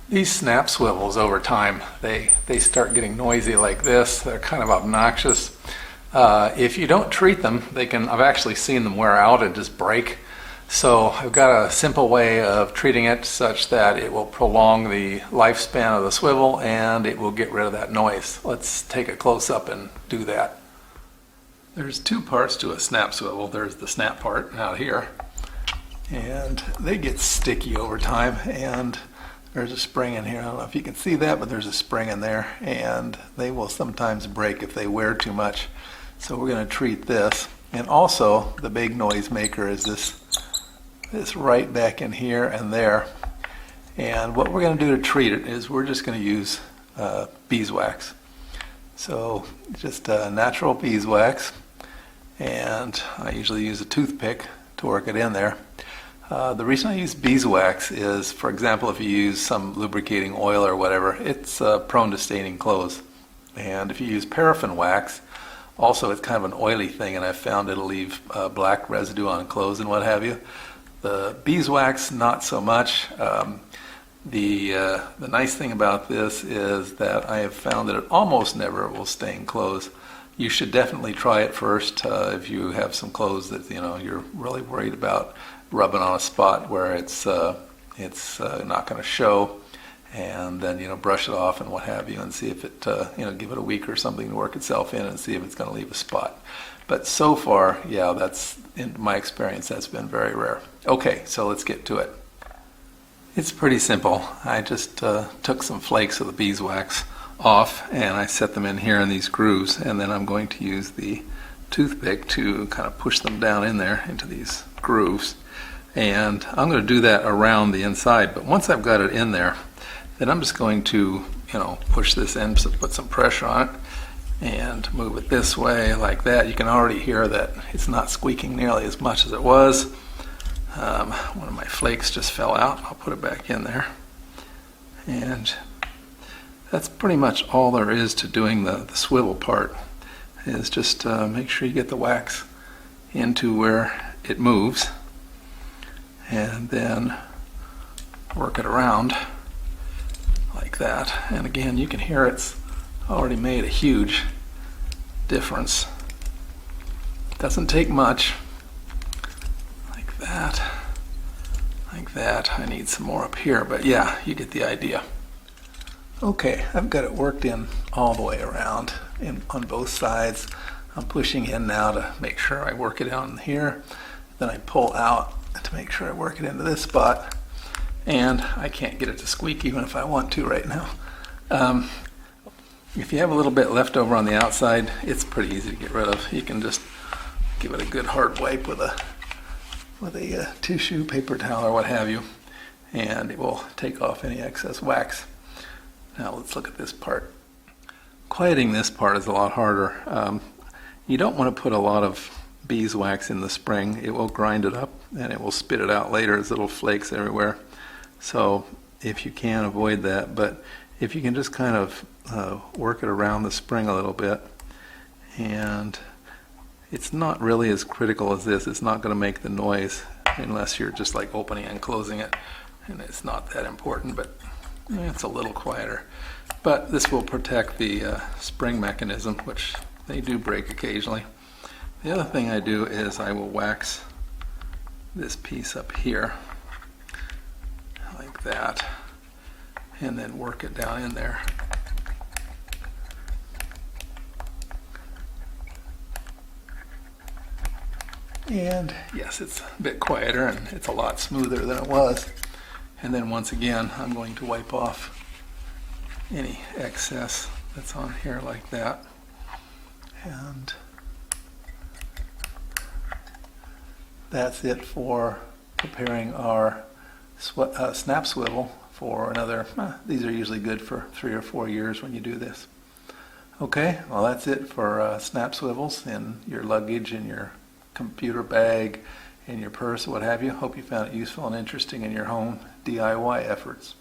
These snap swivels over time, they start getting noisy like this. They're kind of obnoxious. If you don't treat them, I've actually seen them wear out and just break. So I've got a simple way of treating it such that it will prolong the lifespan of the swivel and it will get rid of that noise. Let's take a close up and do that. There's two parts to a snap swivel. There's the snap part out here, and they get sticky over time, and there's a spring in here. I don't know if you can see that, but there's a spring in there, and they will sometimes break if they wear too much. So we're going to treat this. And also the big noise maker is this right back in here and there. And what we're going to do to treat it is we're just going to use beeswax. So just natural beeswax, and I usually use a toothpick to work it in there. The reason I use beeswax is, for example, if you use some lubricating oil or whatever, it's prone to staining clothes. And if you use paraffin wax, also it's kind of an oily thing, and I've found it'll leave black residue on clothes and what have you. The beeswax, not so much. The nice thing about this is that I have found that it almost never will stain clothes. You should definitely try it first if you have some clothes that you're really worried about rubbing on a spot where it's not going to show, and then brush it off and what have you, and see if it give it a week or something to work itself in and see if it's going to leave a spot. But so far, yeah, that's, in my experience, that's been very rare. Okay, so let's get to it. It's pretty simple. I just took some flakes of the beeswax off and I set them in here in these grooves, and then I'm going to use the toothpick to kind of push them down in there into these grooves. And I'm going to do that around the inside, but once I've got it in there, then I'm just going to push this in, so put some pressure on it and move it this way like that. You can already hear that it's not squeaking nearly as much as it was. One of my flakes just fell out. I'll put it back in there. And that's pretty much all there is to doing the swivel part, is just make sure you get the wax into where it moves, and then work it around like that. And again, you can hear it's already made a huge difference. Doesn't take much. Like that. Like that. I need some more up here, but yeah, you get the idea. Okay, I've got it worked in all the way around on both sides. I'm pushing in now to make sure I work it out in here. Then I pull out to make sure I work it into this spot. And I can't get it to squeak even if I want to right now. If you have a little bit left over on the outside, it's pretty easy to get rid of. You can just give it a good hard wipe with a tissue, paper towel, or what have you, and it will take off any excess wax. Now let's look at this part. Quieting this part is a lot harder. You don't want to put a lot of beeswax in the spring. It will grind it up and it will spit it out later as little flakes everywhere. So if you can, avoid that. But if you can just kind of work it around the spring a little bit, and it's not really as critical as this. It's not going to make the noise unless you're just like opening and closing it, and it's not that important, but it's a little quieter. But this will protect the spring mechanism, which they do break occasionally. The other thing I do is I will wax this piece up here like that, and then work it down in there. And yes, it's a bit quieter and it's a lot smoother than it was. And then once again, I'm going to wipe off any excess that's on here like that. And that's it for preparing our snap swivel for another, these are usually good for 3 or 4 years when you do this. Okay, well that's it for snap swivels in your luggage, in your computer bag, in your purse, what have you. Hope you found it useful and interesting in your home DIY efforts.